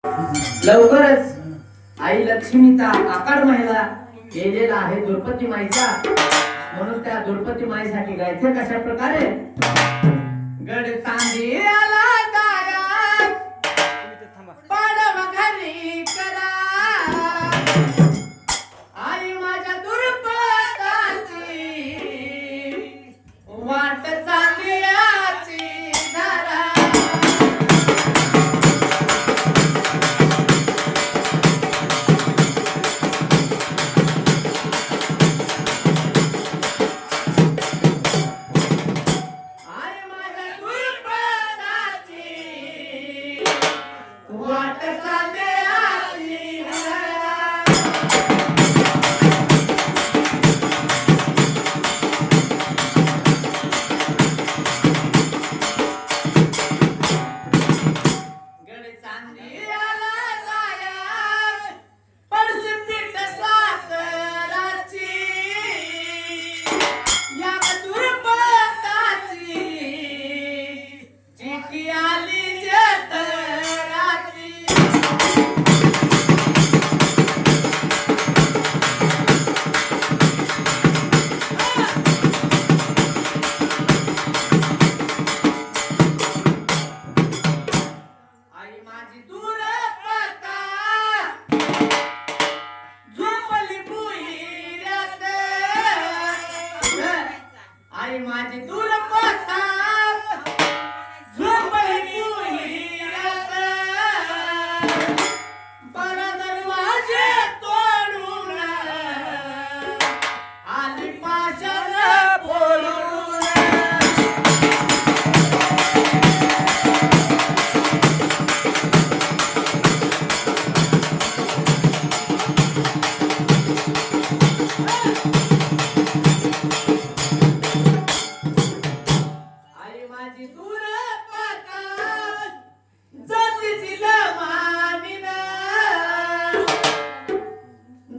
लवकरच आई लक्ष्मीचा आकार महिला केलेला आहे द्रौपदी माईचा, म्हणून त्या द्रौपदी माईसाठी गायचं कशा प्रकारे. गड चांदी आला दारा पाडव घरी करा, आई माझ्या दुर्पदाची वाट चालली आची धारा. माझी दूर पता झोपली पुहिरात, बरा दरवाजे तोडून आली पाशाला फोडून. माझी दूर पता जातीची लमानीन,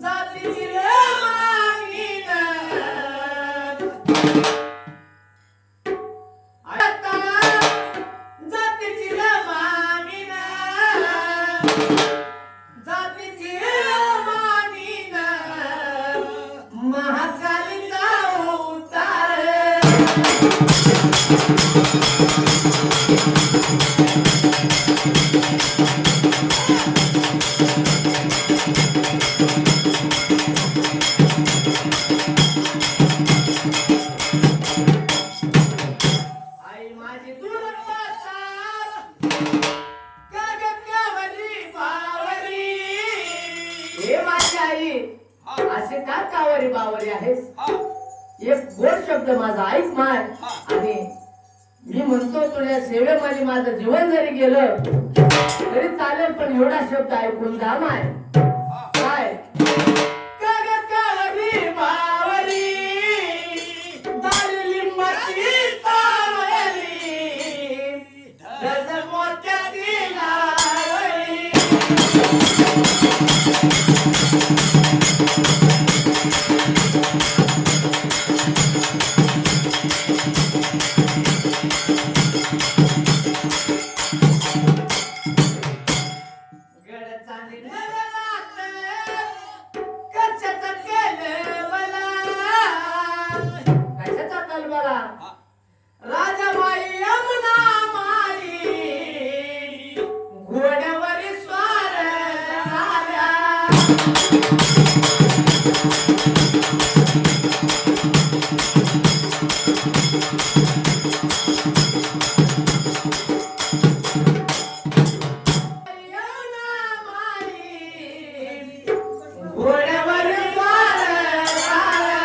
जातीची लमानीन आता जातीची लमानीन, जातीची लमानीन महाकालीचा उतार. आई माझी दूर पता कावरी बावरी. हे माझी आई असे का कावरी बावरी आहेस. एक गोड शब्द माझा ऐक माय, आणि मी म्हणतो तुझ्या सेवेमध्ये माझं जीवन जरी गेलं तरी चालेल, पण एवढा शब्द ऐकून जा माय. काय कावरी बावरी दारी लिंबाची सावली रस मोत्याची लावली. राजाबाई यमुना माई घोड्यावर स्वार झाल्या. यमुना माई घोड्यावर स्वार झाल्या.